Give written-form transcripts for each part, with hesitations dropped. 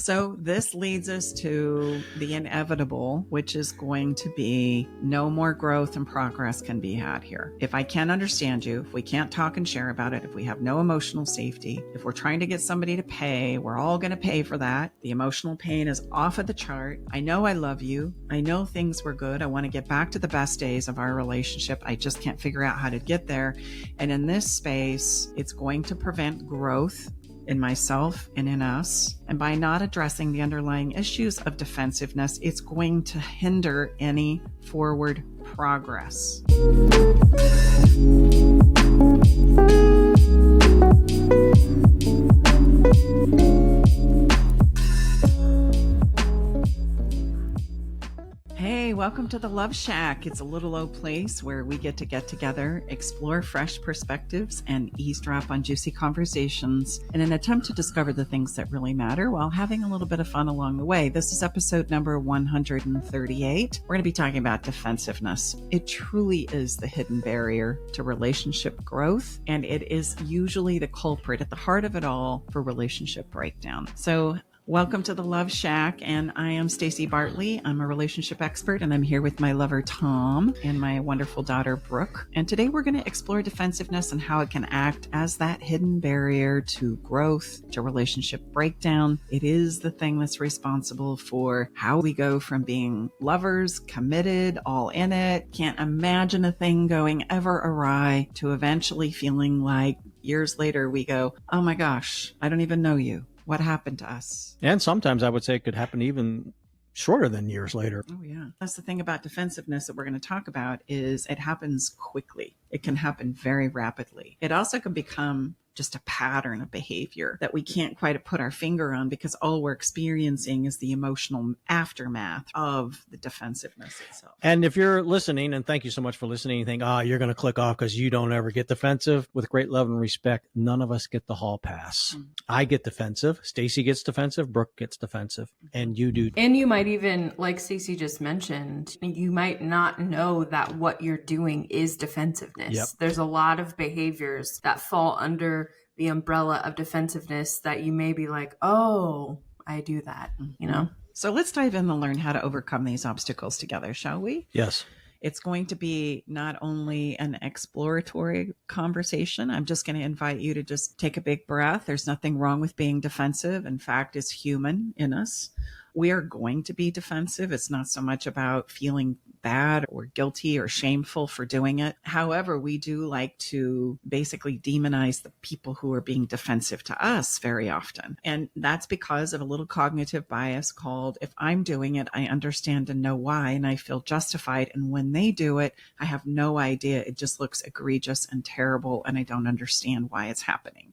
So this leads us to the inevitable, which is going to be no more growth and progress can be had here. If I can't understand you, if we can't talk and share about it, if we have no emotional safety, if we're trying to get somebody to pay, we're all going to pay for that. The emotional pain is off of the chart. I know I love you. I know things were good. I want to get back to the best days of our relationship. I just can't figure out how to get there. And in this space, it's going to prevent growth in myself and in us. And by not addressing the underlying issues of defensiveness, it's going to hinder any forward progress. Hey, welcome to the Love Shack. It's a little old place where we get together, explore fresh perspectives, and eavesdrop on juicy conversations in an attempt to discover the things that really matter while having a little bit of fun along the way. This is episode number 138. We're going to be talking about defensiveness. It truly is the hidden barrier to relationship growth, and it is usually the culprit at the heart of it all for relationship breakdown. So welcome to the Love Shack, and I am Staci Bartley. I'm a relationship expert, and I'm here with my lover, Tom, and my wonderful daughter, Brooke. And today we're going to explore defensiveness and how it can act as that hidden barrier to growth, to relationship breakdown. It is the thing that's responsible for how we go from being lovers, committed, all in it, can't imagine a thing going ever awry, to eventually feeling like years later we go, oh my gosh, I don't even know you. What happened to us? And sometimes I would say it could happen even shorter than years later. Oh, yeah. That's the thing about defensiveness that we're going to talk about is it happens quickly. It can happen very rapidly. It also can become just a pattern of behavior that we can't quite put our finger on because all we're experiencing is the emotional aftermath of the defensiveness itself. And if you're listening, and thank you so much for listening, you think, you're going to click off because you don't ever get defensive. With great love and respect, none of us get the hall pass. Mm-hmm. I get defensive. Staci gets defensive. Brooke gets defensive. And you do. And you might even, like Staci just mentioned, you might not know that what you're doing is defensiveness. Yep. There's a lot of behaviors that fall under the umbrella of defensiveness that you may be like, oh, I do that, you know? So let's dive in and learn how to overcome these obstacles together, shall we? Yes. It's going to be not only an exploratory conversation. I'm just going to invite you to just take a big breath. There's nothing wrong with being defensive. In fact, it's human in us. We are going to be defensive. It's not so much about feeling bad or guilty or shameful for doing it. However, we do like to basically demonize the people who are being defensive to us very often. And that's because of a little cognitive bias called, if I'm doing it, I understand and know why, and I feel justified. And when they do it, I have no idea. It just looks egregious and terrible, and I don't understand why it's happening.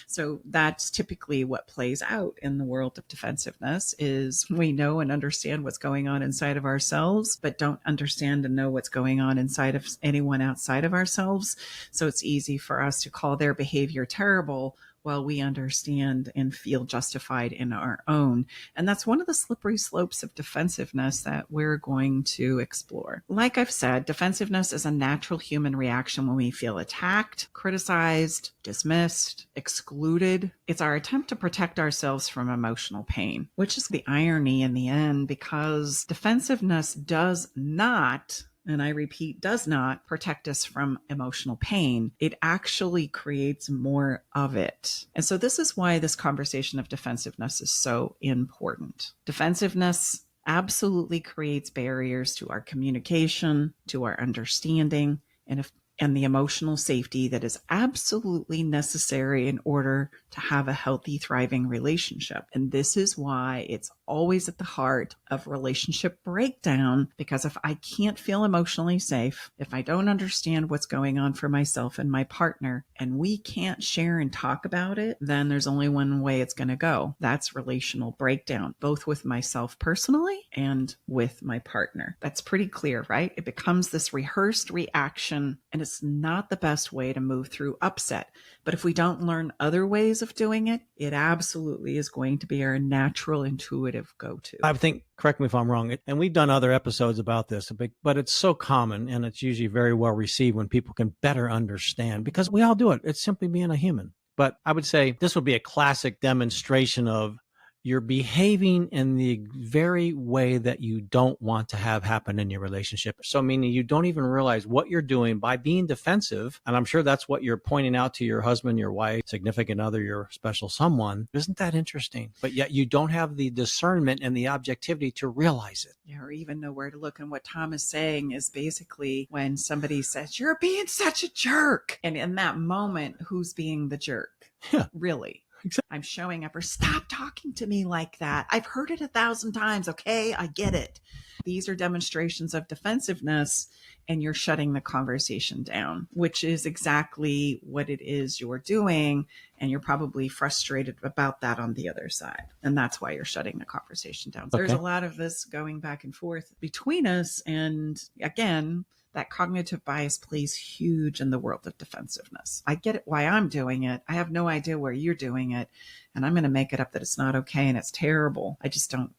So that's typically what plays out in the world of defensiveness is we know and understand what's going on inside of ourselves, but don't understand and know what's going on inside of anyone outside of ourselves. So it's easy for us to call their behavior terrible while we understand and feel justified in our own. And that's one of the slippery slopes of defensiveness that we're going to explore. Like I've said, defensiveness is a natural human reaction when we feel attacked, criticized, dismissed, excluded. It's our attempt to protect ourselves from emotional pain, which is the irony in the end, because defensiveness does not, and I repeat, does not protect us from emotional pain. It actually creates more of it. And so this is why this conversation of defensiveness is so important. Defensiveness absolutely creates barriers to our communication, to our understanding, and the emotional safety that is absolutely necessary in order to have a healthy, thriving relationship. And this is why it's always at the heart of relationship breakdown, because if I can't feel emotionally safe, if I don't understand what's going on for myself and my partner, and we can't share and talk about it, then there's only one way it's going to go. That's relational breakdown, both with myself personally and with my partner. That's pretty clear, right? It becomes this rehearsed reaction, and it's not the best way to move through upset. But if we don't learn other ways of doing it, it absolutely is going to be our natural, intuitive go-to. I think, correct me if I'm wrong, and we've done other episodes about this, but it's so common and it's usually very well received when people can better understand, because we all do it. It's simply being a human. But I would say this would be a classic demonstration of you're behaving in the very way that you don't want to have happen in your relationship. So meaning you don't even realize what you're doing by being defensive. And I'm sure that's what you're pointing out to your husband, your wife, significant other, your special someone. Isn't that interesting? But yet you don't have the discernment and the objectivity to realize it. Yeah, or even know where to look. And what Tom is saying is basically when somebody says, you're being such a jerk. And in that moment, who's being the jerk? Yeah. Really? Exactly. I'm showing up, or stop talking to me like that. I've heard it 1,000 times. Okay, I get it. These are demonstrations of defensiveness, and you're shutting the conversation down, which is exactly what it is you're doing. And you're probably frustrated about that on the other side. And that's why you're shutting the conversation down. So there's a lot of this going back and forth between us. And again, that cognitive bias plays huge in the world of defensiveness. I get it why I'm doing it. I have no idea where you're doing it. And I'm going to make it up that it's not okay and it's terrible. I just don't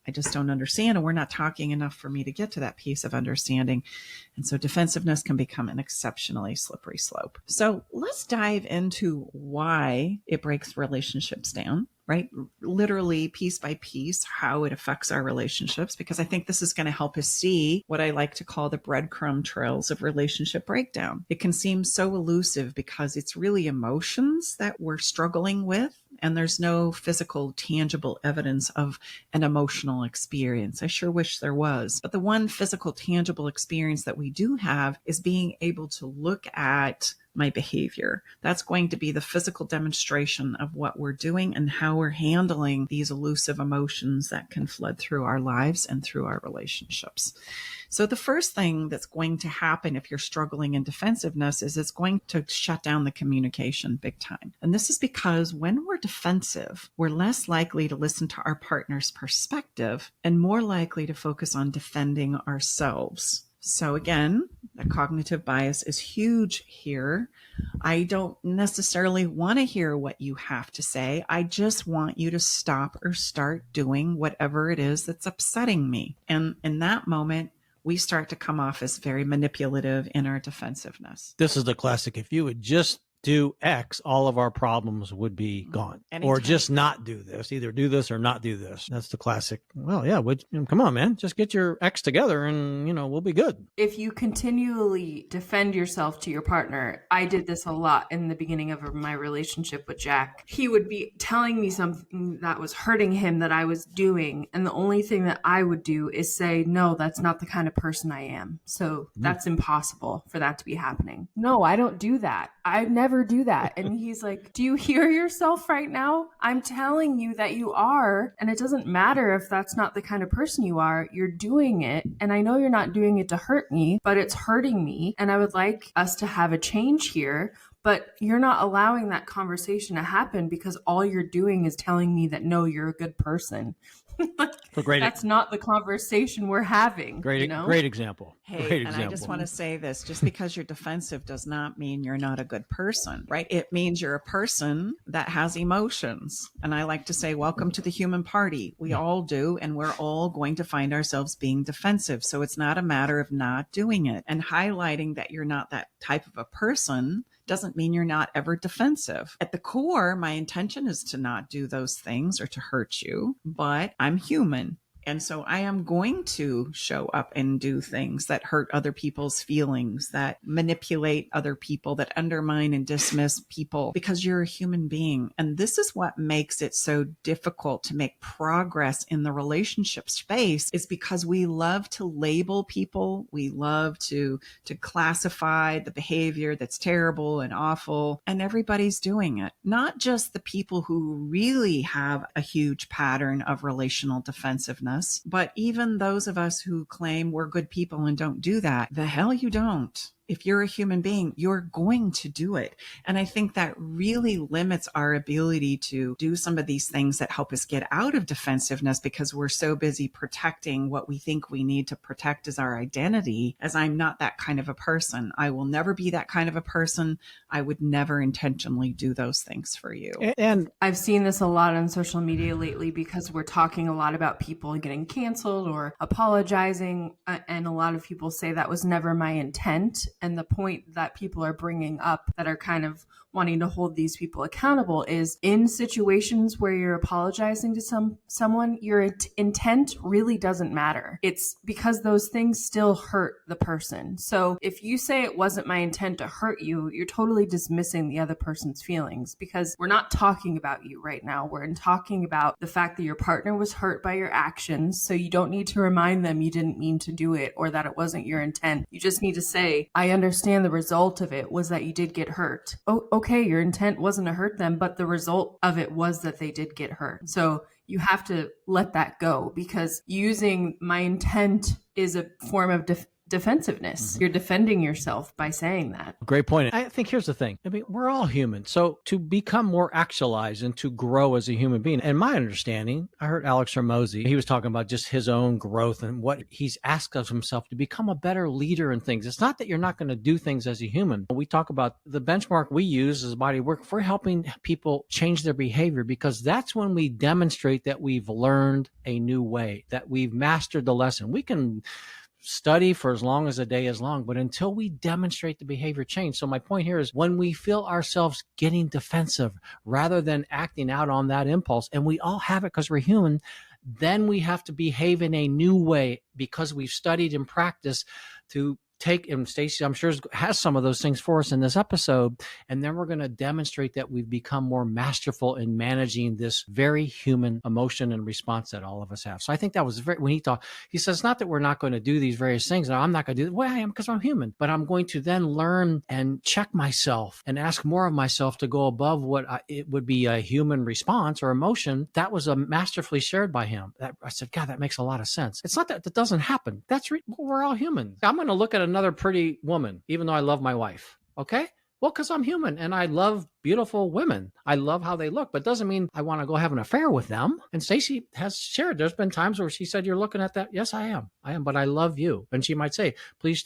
understand. And we're not talking enough for me to get to that piece of understanding. And so defensiveness can become an exceptionally slippery slope. So let's dive into why it breaks relationships down, right? Literally piece by piece, how it affects our relationships, because I think this is going to help us see what I like to call the breadcrumb trails of relationship breakdown. It can seem so elusive because it's really emotions that we're struggling with. And there's no physical, tangible evidence of an emotional experience. I sure wish there was. But the one physical, tangible experience that we do have is being able to look at my behavior. That's going to be the physical demonstration of what we're doing and how we're handling these elusive emotions that can flood through our lives and through our relationships. So the first thing that's going to happen if you're struggling in defensiveness is it's going to shut down the communication big time. And this is because when we're defensive, we're less likely to listen to our partner's perspective and more likely to focus on defending ourselves. So again, the cognitive bias is huge here. I don't necessarily want to hear what you have to say. I just want you to stop or start doing whatever it is that's upsetting me. And in that moment, we start to come off as very manipulative in our defensiveness. This is the classic. If you would just do X, all of our problems would be gone. Anytime. Or just not do this. Either do this or not do this. That's the classic. Well, yeah, come on, man. Just get your X together and, we'll be good. If you continually defend yourself to your partner, I did this a lot in the beginning of my relationship with Jack. He would be telling me something that was hurting him that I was doing. And the only thing that I would do is say, no, that's not the kind of person I am. So that's impossible for that to be happening. No, I don't do that. I never do that. And he's like, do you hear yourself right now? I'm telling you that you are. And it doesn't matter if that's not the kind of person you are. You're doing it. And I know you're not doing it to hurt me, but it's hurting me. And I would like us to have a change here. But you're not allowing that conversation to happen because all you're doing is telling me that, no, you're a good person. That's not the conversation we're having. Great example. Hey, Great and example. I just want to say this, just because you're defensive does not mean you're not a good person, right? It means you're a person that has emotions. And I like to say, welcome to the human party. We all do, and we're all going to find ourselves being defensive. So it's not a matter of not doing it. And highlighting that you're not that type of a person doesn't mean you're not ever defensive. At the core, my intention is to not do those things or to hurt you, but I'm human. And so I am going to show up and do things that hurt other people's feelings, that manipulate other people, that undermine and dismiss people, because you're a human being. And this is what makes it so difficult to make progress in the relationship space, is because we love to label people. We love to classify the behavior that's terrible and awful, and everybody's doing it. Not just the people who really have a huge pattern of relational defensiveness, but even those of us who claim we're good people and don't do that. The hell you don't. If you're a human being, you're going to do it. And I think that really limits our ability to do some of these things that help us get out of defensiveness, because we're so busy protecting what we think we need to protect as our identity. As I'm not that kind of a person. I will never be that kind of a person. I would never intentionally do those things for you. And I've seen this a lot on social media lately, because we're talking a lot about people getting canceled or apologizing. And a lot of people say that was never my intent. And the point that people are bringing up that are kind of wanting to hold these people accountable is in situations where you're apologizing to someone, your intent really doesn't matter. It's because those things still hurt the person. So if you say it wasn't my intent to hurt you, you're totally dismissing the other person's feelings, because we're not talking about you right now. We're talking about the fact that your partner was hurt by your actions. So you don't need to remind them you didn't mean to do it or that it wasn't your intent. You just need to say, I understand the result of it was that you did get hurt. Oh, okay, your intent wasn't to hurt them, but the result of it was that they did get hurt. So you have to let that go, because using my intent is a form of defensiveness. You're defending yourself by saying that. Great point. I think here's the thing. I mean, we're all human. So to become more actualized and to grow as a human being, and my understanding, I heard Alex Hormozy, he was talking about just his own growth and what he's asked of himself to become a better leader in things. It's not that you're not going to do things as a human. We talk about the benchmark we use as body work for helping people change their behavior, because that's when we demonstrate that we've learned a new way, that we've mastered the lesson. We can study for as long as a day is long, but until we demonstrate the behavior change. So my point here is when we feel ourselves getting defensive rather than acting out on that impulse, and we all have it because we're human, then we have to behave in a new way because we've studied and practiced to take, and Staci, I'm sure, has some of those things for us in this episode. And then we're going to demonstrate that we've become more masterful in managing this very human emotion and response that all of us have. So I think that was very, when he talked, he says, not that we're not going to do these various things. I'm not going to do it. Well, I am, because I'm human, but I'm going to then learn and check myself and ask more of myself to go above what it would be a human response or emotion. That was masterfully shared by him. I said, God, that makes a lot of sense. It's not that doesn't happen. We're all human. I'm going to look at another pretty woman, even though I love my wife. Okay? Well, because I'm human and I love beautiful women. I love how they look, but doesn't mean I want to go have an affair with them. And Staci has shared, there's been times where she said, you're looking at that. Yes, I am, but I love you. And she might say, please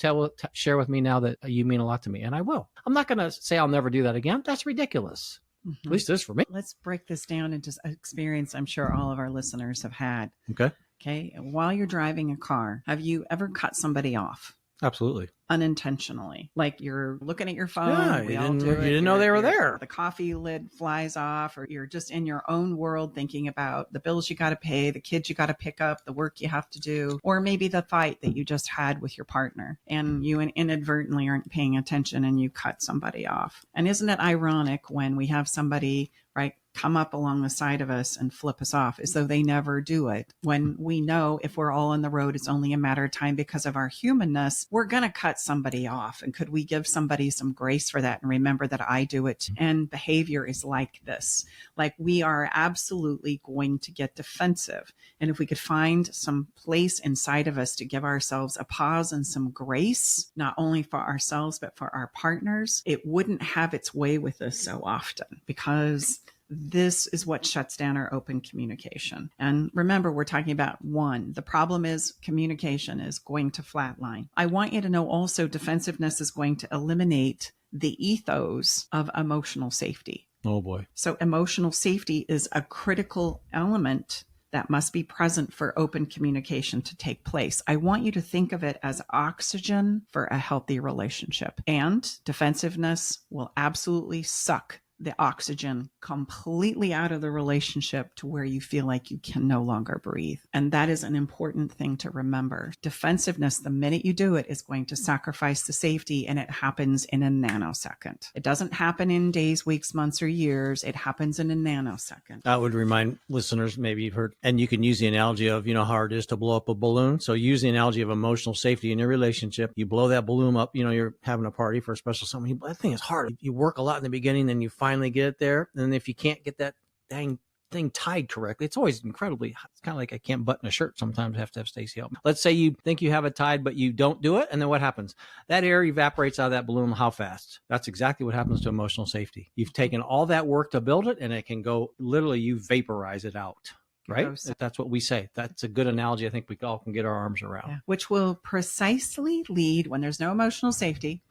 share with me now that you mean a lot to me. And I will. I'm not going to say I'll never do that again. That's ridiculous. At least this for me. Let's break this down into an experience I'm sure all of our listeners have had. Okay. While you're driving a car, have you ever cut somebody off? Absolutely. Unintentionally. Like you're looking at your phone. Yeah, you didn't know they were there. The coffee lid flies off, or you're just in your own world thinking about the bills you got to pay, the kids you got to pick up, the work you have to do, or maybe the fight that you just had with your partner and you inadvertently aren't paying attention and you cut somebody off. And isn't it ironic when we have somebody, right, come up along the side of us and flip us off as though they never do it, when we know if we're all on the road, it's only a matter of time because of our humanness, we're going to cut somebody off. And could we give somebody some grace for that and remember that I do it? And behavior is like this. Like we are absolutely going to get defensive. And if we could find some place inside of us to give ourselves a pause and some grace, not only for ourselves, but for our partners, it wouldn't have its way with us so often, because this is what shuts down our open communication. And remember, we're talking about one. The problem is communication is going to flatline. I want you to know also defensiveness is going to eliminate the ethos of emotional safety. Oh boy. So emotional safety is a critical element that must be present for open communication to take place. I want you to think of it as oxygen for a healthy relationship. And defensiveness will absolutely suck the oxygen completely out of the relationship to where you feel like you can no longer breathe. And that is an important thing to remember. Defensiveness, the minute you do it, is going to sacrifice the safety, and it happens in a nanosecond. It doesn't happen in days, weeks, months, or years. It happens in a nanosecond. That would remind listeners, maybe you've heard, and you can use the analogy of, how hard it is to blow up a balloon. So use the analogy of emotional safety in your relationship. You blow that balloon up, you're having a party for a special something. That thing is hard. You work a lot in the beginning, then you finally get it there. And if you can't get that dang thing tied correctly, it's always incredibly, it's kind of like I can't button a shirt. Sometimes I have to have Staci help me. Let's say you think you have it tied, but you don't do it. And then what happens? That air evaporates out of that balloon. How fast? That's exactly what happens to emotional safety. You've taken all that work to build it, and it can go, literally, you vaporize it out. Right? That's what we say. That's a good analogy. I think we all can get our arms around. Yeah. Which will precisely lead, when there's no emotional safety,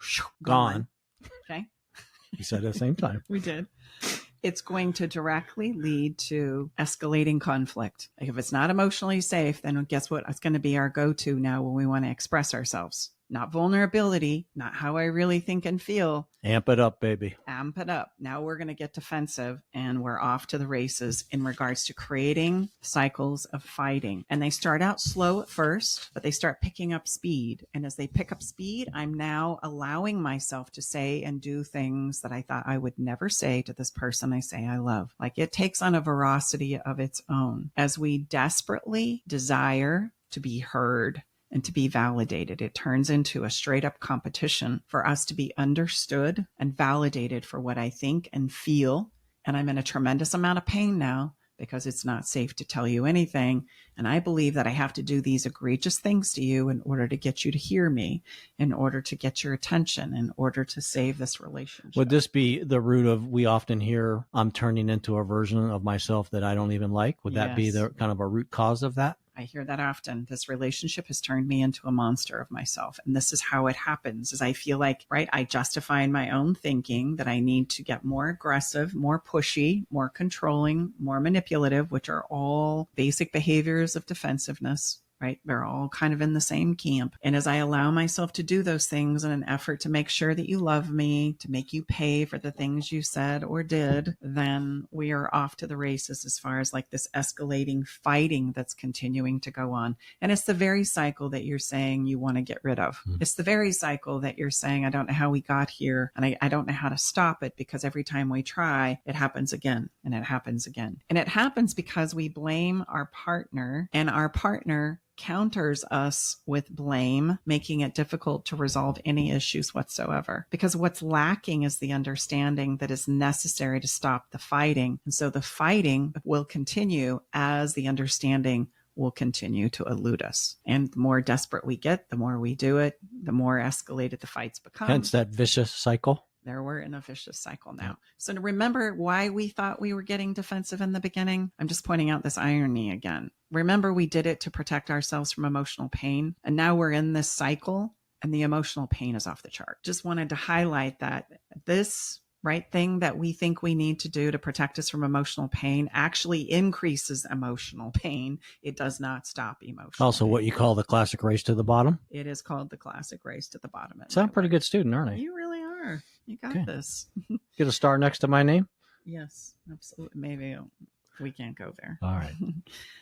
gone. Okay. We said at the same time. We did. It's going to directly lead to escalating conflict. Like if it's not emotionally safe, then guess what? It's going to be our go-to now when we want to express ourselves. not vulnerability, not how I really think and feel. Amp it up, baby. Amp it up. Now we're going to get defensive and we're off to the races in regards to creating cycles of fighting. And they start out slow at first, but they start picking up speed. And as they pick up speed, I'm now allowing myself to say and do things that I thought I would never say to this person I say I love. Like, it takes on a veracity of its own. As we desperately desire to be heard and to be validated, it turns into a straight up competition for us to be understood and validated for what I think and feel. And I'm in a tremendous amount of pain now because it's not safe to tell you anything. And I believe that I have to do these egregious things to you in order to get you to hear me, in order to get your attention, in order to save this relationship. Would this be the root of, we often hear, I'm turning into a version of myself that I don't even like? Would that be the kind of a root cause of that? I hear that often. This relationship has turned me into a monster of myself. And this is how it happens, is I feel like, right, I justify in my own thinking that I need to get more aggressive, more pushy, more controlling, more manipulative, which are all basic behaviors of defensiveness. Right? They're all kind of in the same camp. And as I allow myself to do those things in an effort to make sure that you love me, to make you pay for the things you said or did, then we are off to the races as far as like this escalating fighting that's continuing to go on. And it's the very cycle that you're saying you want to get rid of. It's the very cycle that you're saying, I don't know how we got here and I don't know how to stop it, because every time we try, it happens again and it happens again. And it happens because we blame our partner, and our partner counters us with blame, making it difficult to resolve any issues whatsoever. Because what's lacking is the understanding that is necessary to stop the fighting. And so the fighting will continue as the understanding will continue to elude us. And the more desperate we get, the more we do it, the more escalated the fights become. Hence that vicious cycle. There we're in a vicious cycle now. So to remember why we thought we were getting defensive in the beginning, I'm just pointing out this irony again. Remember, we did it to protect ourselves from emotional pain. And now we're in this cycle and the emotional pain is off the chart. Just wanted to highlight that this right thing that we think we need to do to protect us from emotional pain actually increases emotional pain. It does not stop emotional Also, pain. what you call the classic race to the bottom. It is called the classic race to the bottom. So I'm a pretty good student, aren't I? You really are. You got this. Get a star next to my name? Yes, absolutely. Maybe we can't go there. All right.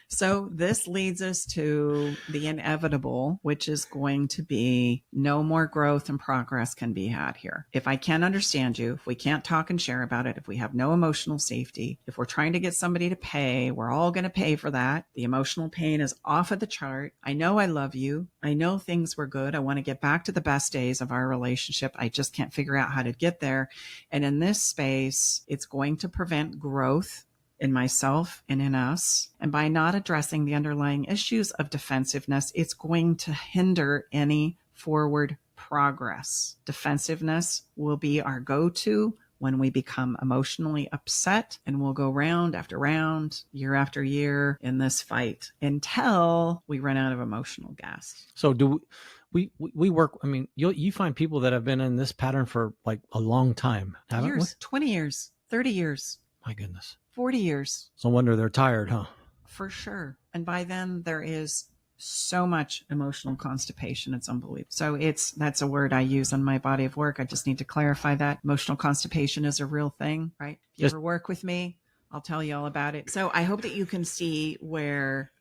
So this leads us to the inevitable, which is going to be no more growth and progress can be had here. If I can't understand you, if we can't talk and share about it, if we have no emotional safety, if we're trying to get somebody to pay, we're all going to pay for that. The emotional pain is off of the chart. I know I love you. I know things were good. I want to get back to the best days of our relationship. I just can't figure out how to get there. And in this space, it's going to prevent growth in myself and in us. And by not addressing the underlying issues of defensiveness, it's going to hinder any forward progress. Defensiveness will be our go-to when we become emotionally upset, and we'll go round after round, year after year in this fight until we run out of emotional gas. So do we work, I mean, you find people that have been in this pattern for like a long time, haven't Years, 20 years, 30 years. My goodness. 40 years. No wonder they're tired, huh? For sure. And by then there is so much emotional constipation. It's unbelievable. So that's a word I use in my body of work. I just need to clarify that. Emotional constipation is a real thing, right? If you ever work with me, I'll tell you all about it. So I hope that you can see where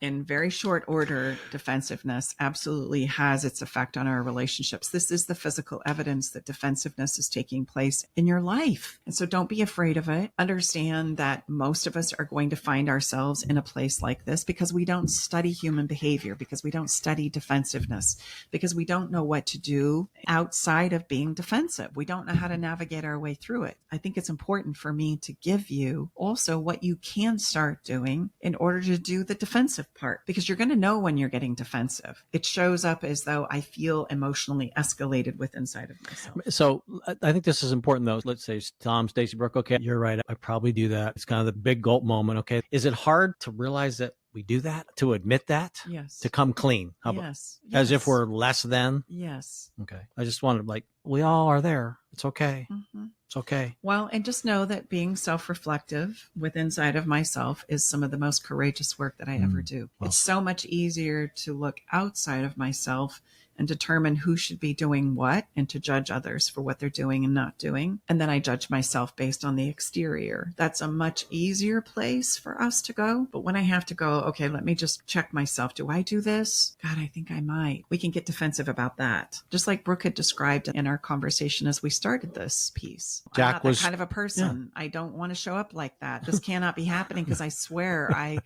in very short order, defensiveness absolutely has its effect on our relationships. This is the physical evidence that defensiveness is taking place in your life. And so don't be afraid of it. Understand that most of us are going to find ourselves in a place like this because we don't study human behavior, because we don't study defensiveness, because we don't know what to do outside of being defensive. We don't know how to navigate our way through it. I think it's important for me to give you also what you can start doing in order to do the defensive part, because you're going to know when you're getting defensive. It shows up as though I feel emotionally escalated with inside of myself. So I think this is important though. Let's say Tom, Staci, Brooke, okay, you're right. I probably do that. It's kind of the big gulp moment. Okay. Is it hard to realize that we do that, to admit that? Yes. To come clean? How about, yes. as if we're less than? Yes. Okay. I just wanted like, we all are there. It's okay. Mm-hmm. It's okay. Well, and just know that being self-reflective with inside of myself is some of the most courageous work that I ever do. Well. It's so much easier to look outside of myself and determine who should be doing what and to judge others for what they're doing and not doing. And then I judge myself based on the exterior. That's a much easier place for us to go. But when I have to go, okay, let me just check myself. Do I do this? God, I think I might. We can get defensive about that. Just like Brooke had described in our conversation as we started this piece. Jack I'm not was that kind of a person. Yeah. I don't want to show up like that. This cannot be happening because I swear I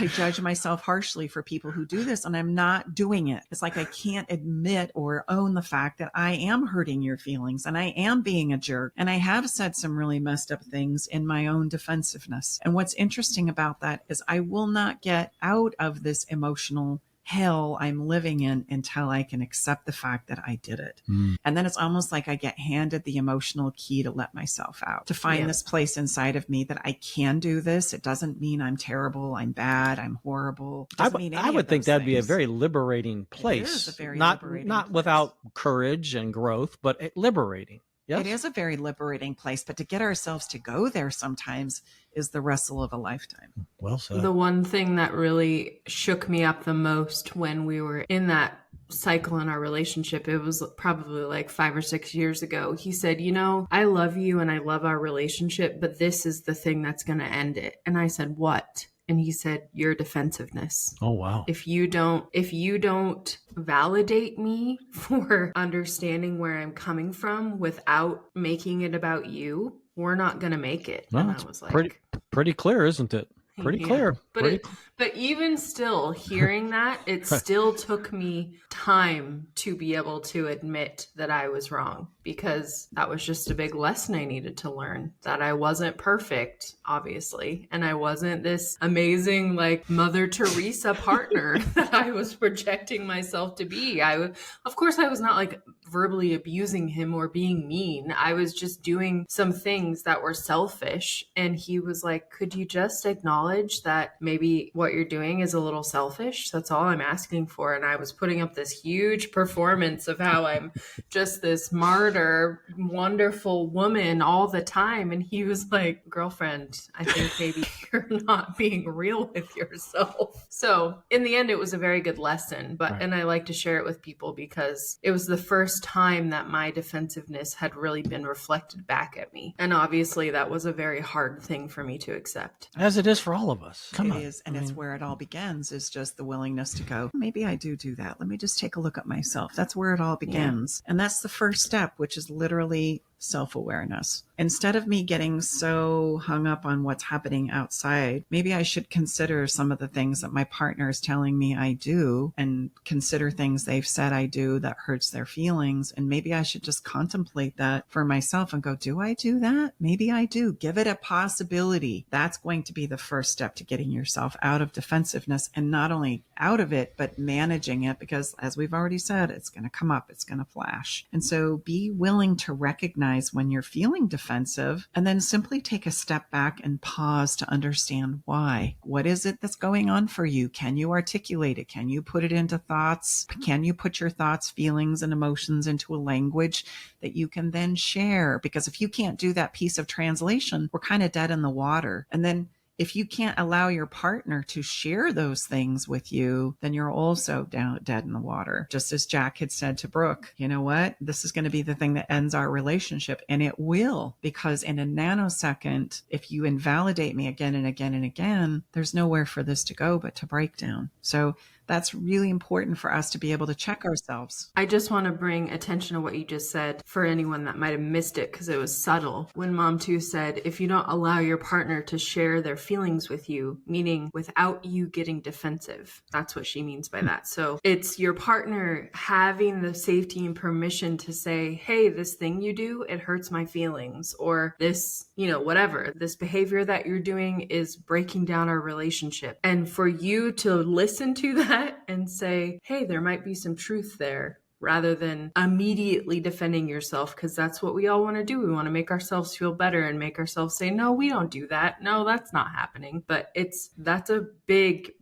judge myself harshly for people who do this and I'm not doing it. It's like I can't admit or own the fact that I am hurting your feelings and I am being a jerk. And I have said some really messed up things in my own defensiveness. And what's interesting about that is I will not get out of this emotional hell I'm living in until I can accept the fact that I did it. And then it's almost like I get handed the emotional key to let myself out, to find this place inside of me that I can do this. It doesn't mean I'm terrible, I'm bad, I'm horrible. I would think that'd be a very liberating place. It is a very not liberating not place. Without courage and growth, but liberating. Yes? It is a very liberating place, but to get ourselves to go there sometimes is the wrestle of a lifetime. Well said. The one thing that really shook me up the most when we were in that cycle in our relationship, it was probably like 5 or 6 years ago. He said, you know, I love you and I love our relationship, but this is the thing that's going to end it. And I said, what? And he said, your defensiveness. Oh, wow. If you don't validate me for understanding where I'm coming from without making it about you, we're not going to make it. Well, and I was like, pretty clear, isn't it? Pretty clear. But even still, hearing that, it still took me time to be able to admit that I was wrong, because that was just a big lesson I needed to learn, that I wasn't perfect, obviously, and I wasn't this amazing, like, Mother Teresa partner that I was projecting myself to be. Of course, I was not like verbally abusing him or being mean. I was just doing some things that were selfish, and he was like, could you just acknowledge that maybe what you're doing is a little selfish? That's all I'm asking for. And I was putting up this huge performance of how I'm just this martyr, wonderful woman all the time. And he was like, girlfriend, I think maybe you're not being real with yourself. So in the end, it was a very good lesson, and I like to share it with people because it was the first time that my defensiveness had really been reflected back at me. And obviously that was a very hard thing for me to accept. As it is for all of us. It is, and it's where it all begins, is just the willingness to go, maybe I do that. Let me just take a look at myself. That's where it all begins. Yeah. And that's the first step, which is literally self-awareness. Instead of me getting so hung up on what's happening outside, maybe I should consider some of the things that my partner is telling me I do, and consider things they've said I do that hurts their feelings. And maybe I should just contemplate that for myself and go, do I do that? Maybe I do. Give it a possibility. That's going to be the first step to getting yourself out of defensiveness, and not only out of it, but managing it, because as we've already said, it's going to come up, it's going to flash. And so be willing to recognize when you're feeling defensive, and then simply take a step back and pause to understand why. What is it that's going on for you? Can you articulate it? Can you put it into thoughts? Can you put your thoughts, feelings, and emotions into a language that you can then share? Because if you can't do that piece of translation, we're kind of dead in the water. And then if you can't allow your partner to share those things with you, then you're also dead in the water. Just as Jack had said to Brooke, you know what? This is going to be the thing that ends our relationship. And it will, because in a nanosecond, if you invalidate me again and again and again, there's nowhere for this to go but to break down. So that's really important for us to be able to check ourselves. I just want to bring attention to what you just said for anyone that might have missed it, because it was subtle. When Mom 2 said, if you don't allow your partner to share their feelings with you, meaning without you getting defensive, that's what she means by that. So it's your partner having the safety and permission to say, hey, this thing you do, it hurts my feelings, or this, whatever, this behavior that you're doing is breaking down our relationship. And for you to listen to that and say, hey, there might be some truth there. rather than immediately defending yourself, because that's what we all want to do. We want to make ourselves feel better and make ourselves say, no, we don't do that. No, that's not happening. But that's a big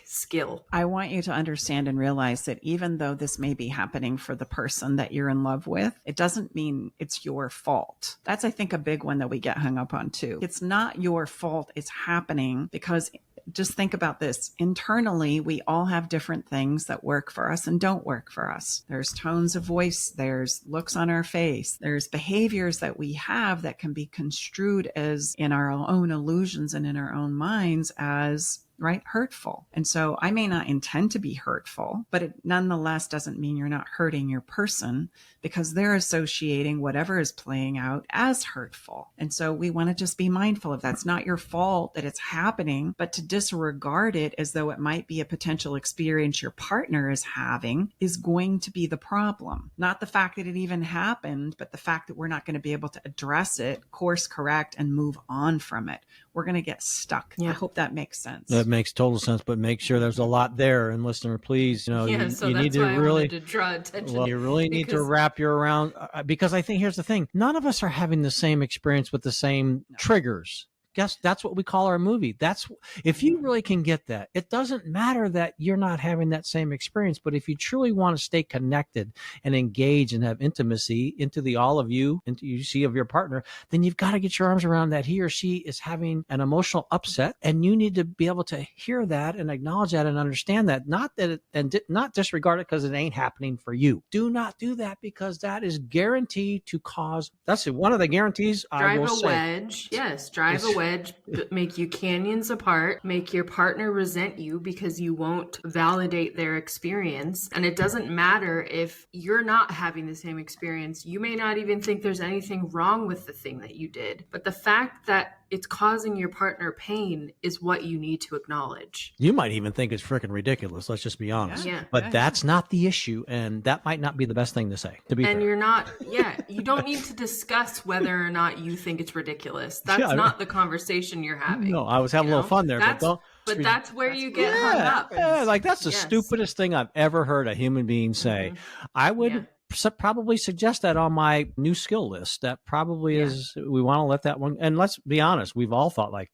skill. I want you to understand and realize that even though this may be happening for the person that you're in love with, it doesn't mean it's your fault. That's, I think, a big one that we get hung up on too. It's not your fault. It's happening because just think about this. Internally, we all have different things that work for us and don't work for us. There's tones of voice, there's looks on our face, there's behaviors that we have that can be construed as, in our own illusions and in our own minds, as hurtful. And so I may not intend to be hurtful, but it nonetheless doesn't mean you're not hurting your person, because they're associating whatever is playing out as hurtful. And so we want to just be mindful of that's not your fault that it's happening, but to disregard it as though it might be a potential experience your partner is having is going to be the problem. Not the fact that it even happened, but the fact that we're not going to be able to address it, course correct, and move on from it. We're going to get stuck. Yeah. I hope that makes sense. That makes total sense, but make sure there's a lot there. And listener, please, you need to really draw attention. Well, you really need to wrap your around, because I think here's the thing. None of us are having the same experience with the same triggers. Guess that's what we call our movie. That's if you really can get that, it doesn't matter that you're not having that same experience. But if you truly want to stay connected and engage and have intimacy into the all of you, into you see of your partner, then you've got to get your arms around that he or she is having an emotional upset, and you need to be able to hear that and acknowledge that and understand that. Not that it, and not disregard it because it ain't happening for you. Do not do that, because that is guaranteed to cause. That's one of the guarantees. Drive a wedge. Yes, drive a wedge, make you canyons apart, make your partner resent you because you won't validate their experience. And it doesn't matter if you're not having the same experience. You may not even think there's anything wrong with the thing that you did. But the fact that it's causing your partner pain is what you need to acknowledge. You might even think it's freaking ridiculous. Let's just be honest. Yeah. But that's not the issue. And that might not be the best thing to say, to be fair. You're not, you don't need to discuss whether or not you think it's ridiculous. That's not the conversation you're having. No, I was having a little fun there. But that's where you get hung up. Yeah, like that's the stupidest thing I've ever heard a human being say. I would probably suggest that on my new skill list. That probably is, we want to let that one. And let's be honest, we've all thought like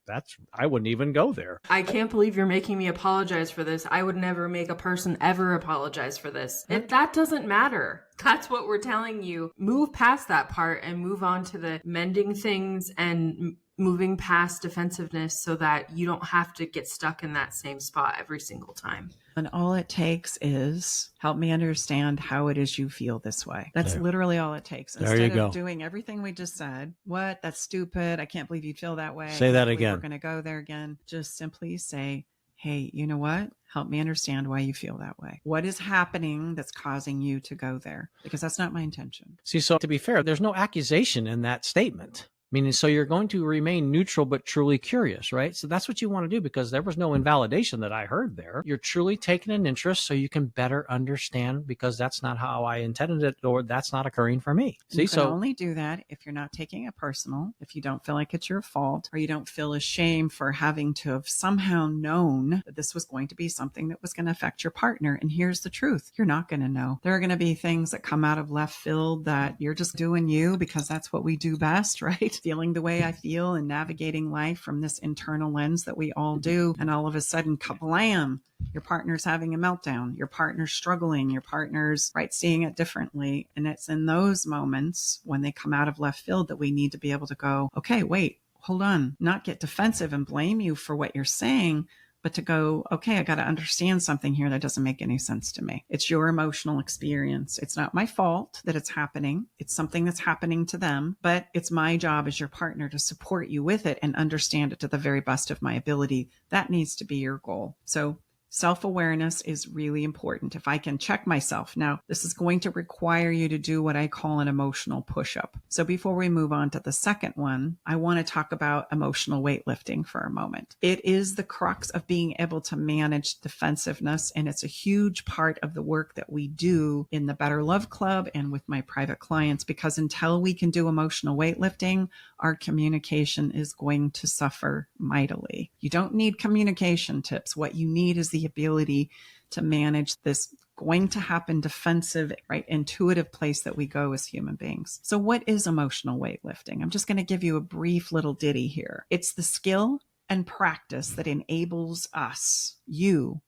I wouldn't even go there. I can't believe you're making me apologize for this. I would never make a person ever apologize for this. That doesn't matter. That's what we're telling you. Move past that part and move on to the mending things and moving past defensiveness so that you don't have to get stuck in that same spot every single time. And all it takes is help me understand how it is you feel this way. That's literally all it takes. Instead of doing everything we just said, what? That's stupid. I can't believe you feel that way. Say that again. We're going to go there again. Just simply say, hey, you know what? Help me understand why you feel that way. What is happening that's causing you to go there? Because that's not my intention. See, so to be fair, there's no accusation in that statement. Meaning, so you're going to remain neutral, but truly curious, right? So that's what you want to do, because there was no invalidation that I heard there. You're truly taking an interest so you can better understand, because that's not how I intended it, or that's not occurring for me. See, you can only do that if you're not taking it personal, if you don't feel like it's your fault, or you don't feel ashamed for having to have somehow known that this was going to be something that was going to affect your partner. And here's the truth. You're not going to know. There are going to be things that come out of left field that you're just doing you because that's what we do best, right? Feeling the way I feel and navigating life from this internal lens that we all do. And all of a sudden, kablam, your partner's having a meltdown, your partner's struggling, your partner's seeing it differently. And it's in those moments when they come out of left field that we need to be able to go, okay, wait, hold on, not get defensive and blame you for what you're saying, but to go, okay, I got to understand something here that doesn't make any sense to me. It's your emotional experience. It's not my fault that it's happening. It's something that's happening to them, but it's my job as your partner to support you with it and understand it to the very best of my ability. That needs to be your goal. So self-awareness is really important. If I can check myself. Now, this is going to require you to do what I call an emotional push-up. So before we move on to the second one, I want to talk about emotional weightlifting for a moment. It is the crux of being able to manage defensiveness, and it's a huge part of the work that we do in the Better Love Club and with my private clients, because until we can do emotional weightlifting, our communication is going to suffer mightily. You don't need communication tips. What you need is the the ability to manage this going to happen defensive, right, intuitive place that we go as human beings. So what is emotional weightlifting? I'm just going to give you a brief little ditty here. It's the skill and practice that enables us, you,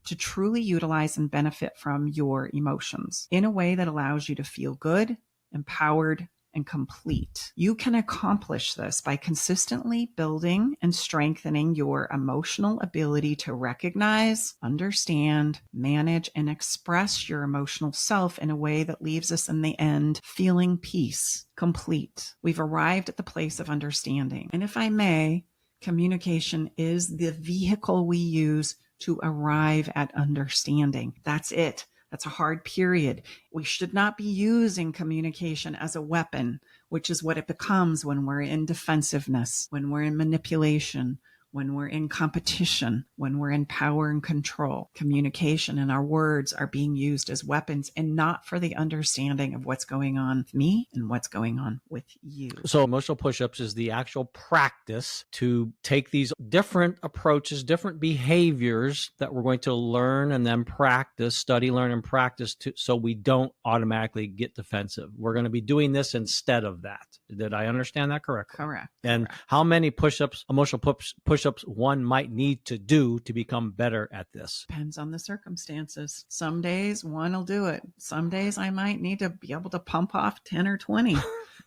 to truly utilize and benefit from your emotions in a way that allows you to feel good, empowered, and complete. You can accomplish this by consistently building and strengthening your emotional ability to recognize, understand, manage, and express your emotional self in a way that leaves us in the end feeling peace, complete. We've arrived at the place of understanding. And if I may, communication is the vehicle we use to arrive at understanding. That's it. That's a hard period. We should not be using communication as a weapon, which is what it becomes when we're in defensiveness, when we're in manipulation, when we're in competition, when we're in power and control. Communication and our words are being used as weapons and not for the understanding of what's going on with me and what's going on with you. So emotional push-ups is the actual practice to take these different approaches, different behaviors that we're going to learn and then practice, study, learn, and practice so we don't automatically get defensive. We're going to be doing this instead of that. Did I understand that correctly? Correct. And how many push-ups, emotional push-ups one might need to do to become better at this? Depends on the circumstances. Some days one will do it. Some days I might need to be able to pump off 10 or 20.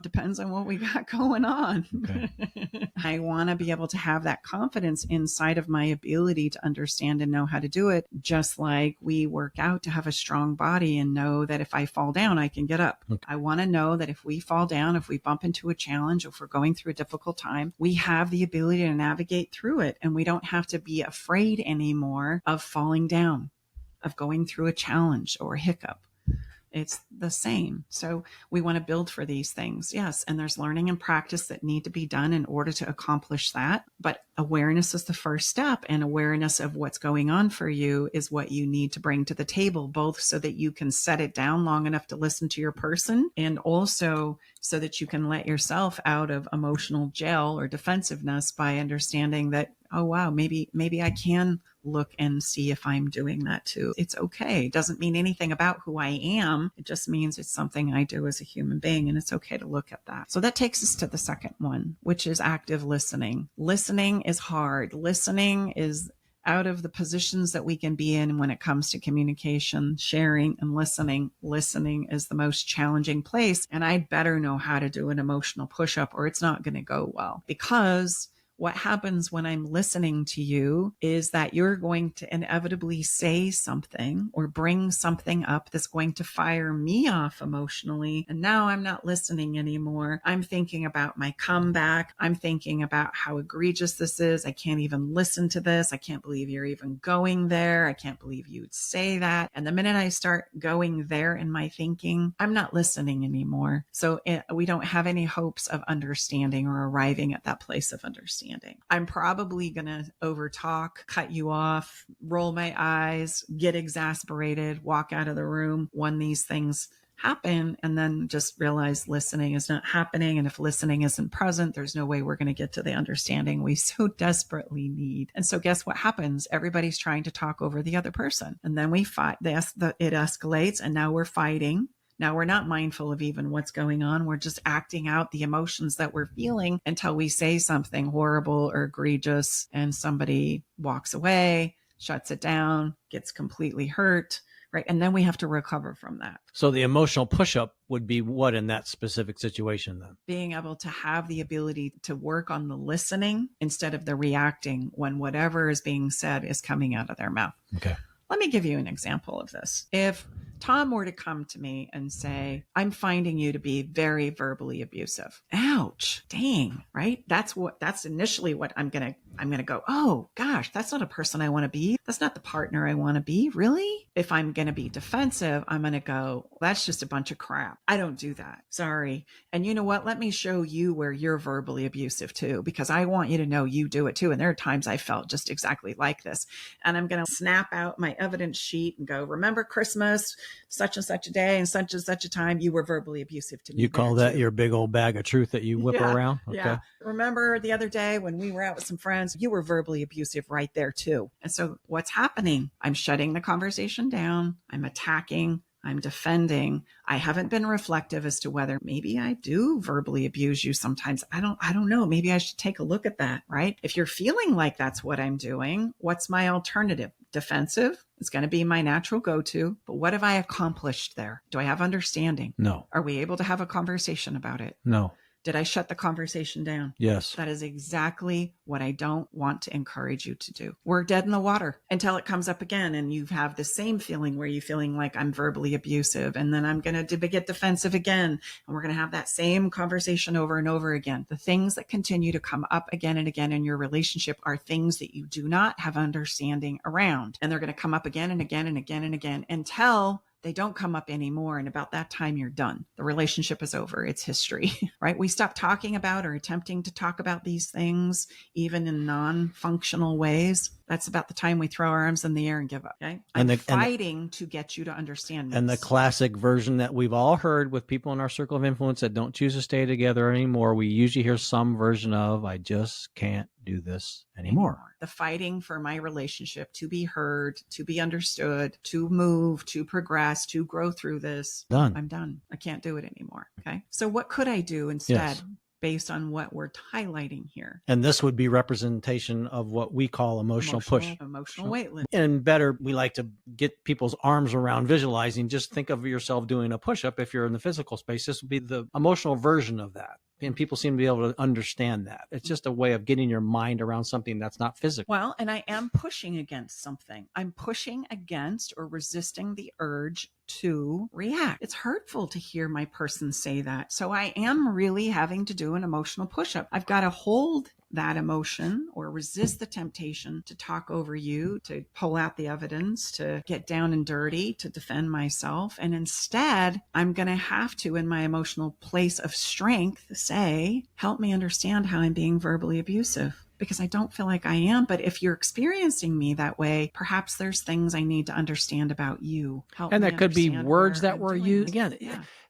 Depends on what we got going on. Okay. I want to be able to have that confidence inside of my ability to understand and know how to do it, just like we work out to have a strong body and know that if I fall down, I can get up. Okay. I want to know that if we fall down, if we bump into a challenge, if we're going through a difficult time, we have the ability to navigate through it, and we don't have to be afraid anymore of falling down, of going through a challenge or a hiccup. It's the same. So we want to build for these things. Yes. And there's learning and practice that need to be done in order to accomplish that. But awareness is the first step, and awareness of what's going on for you is what you need to bring to the table, both so that you can set it down long enough to listen to your person, and also so that you can let yourself out of emotional jail or defensiveness by understanding that, oh, wow, maybe I can look and see if I'm doing that too. It's okay. It doesn't mean anything about who I am. It just means it's something I do as a human being, and it's okay to look at that. So that takes us to the second one, which is active listening. Listening is hard. Listening is out of the positions that we can be in when it comes to communication, sharing, and listening. Listening is the most challenging place, and I'd better know how to do an emotional push-up or it's not going to go well, because what happens when I'm listening to you is that you're going to inevitably say something or bring something up that's going to fire me off emotionally. And now I'm not listening anymore. I'm thinking about my comeback. I'm thinking about how egregious this is. I can't even listen to this. I can't believe you're even going there. I can't believe you would say that. And the minute I start going there in my thinking, I'm not listening anymore. So we don't have any hopes of understanding or arriving at that place of understanding. I'm probably going to overtalk, cut you off, roll my eyes, get exasperated, walk out of the room when these things happen, and then just realize listening is not happening. And if listening isn't present, there's no way we're going to get to the understanding we so desperately need. And so guess what happens? Everybody's trying to talk over the other person. And then we fight. It escalates, and now we're fighting. Now we're not mindful of even what's going on. We're just acting out the emotions that we're feeling until we say something horrible or egregious, and somebody walks away, shuts it down, gets completely hurt, right? And then we have to recover from that. So the emotional push-up would be what in that specific situation then? Being able to have the ability to work on the listening instead of the reacting when whatever is being said is coming out of their mouth. Okay. Let me give you an example of this. If Tom were to come to me and say, I'm finding you to be very verbally abusive. Ouch, dang, right? That's initially what I'm going to go, oh gosh, that's not a person I want to be. That's not the partner I want to be. Really? If I'm going to be defensive, I'm going to go, that's just a bunch of crap. I don't do that. Sorry. And you know what? Let me show you where you're verbally abusive too, because I want you to know you do it too. And there are times I felt just exactly like this. And I'm going to snap out my evidence sheet and go, remember Christmas, such and such a day and such a time, you were verbally abusive to me. You call that too. Your big old bag of truth that you whip around? Okay. Yeah. Remember the other day when we were out with some friends friends, you were verbally abusive right there too. And so what's happening? I'm shutting the conversation down. I'm attacking. I'm defending. I haven't been reflective as to whether maybe I do verbally abuse you sometimes. I don't know. Maybe I should take a look at that, right? If you're feeling like that's what I'm doing, what's my alternative? Defensive is going to be my natural go-to, but what have I accomplished there? Do I have understanding? No. Are we able to have a conversation about it? No. Did I shut the conversation down? Yes. That is exactly what I don't want to encourage you to do. We're dead in the water until it comes up again and you have the same feeling where you're feeling like I'm verbally abusive and then I'm going to get defensive again and we're going to have that same conversation over and over again. The things that continue to come up again and again in your relationship are things that you do not have understanding around, and they're going to come up again and again and again and again until they don't come up anymore. And about that time, you're done. The relationship is over. It's history, right? We stop talking about or attempting to talk about these things, even in non-functional ways. That's about the time we throw our arms in the air and give up. Okay. I'm fighting to get you to understand this. And the classic version that we've all heard with people in our circle of influence that don't choose to stay together anymore, we usually hear some version of, I just can't do this anymore. The fighting for my relationship to be heard, to be understood, to move, to progress, to grow through this. Done. I'm done. I can't do it anymore. Okay. So what could I do instead? Yes. Based on what we're highlighting here. And this would be representation of what we call emotional push. Emotional weightlifting. And better, we like to get people's arms around visualizing. Just think of yourself doing a push-up. If you're in the physical space, this would be the emotional version of that. And people seem to be able to understand that. It's just a way of getting your mind around something that's not physical. Well, and I am pushing against something. I'm pushing against or resisting the urge to react. It's hurtful to hear my person say that. So I am really having to do an emotional push-up. I've got to hold that emotion or resist the temptation to talk over you, to pull out the evidence, to get down and dirty, to defend myself. And instead, I'm going to have to, in my emotional place of strength, say, help me understand how I'm being verbally abusive. Because I don't feel like I am. But if you're experiencing me that way, perhaps there's things I need to understand about you. Help and that could be words that were used. Again,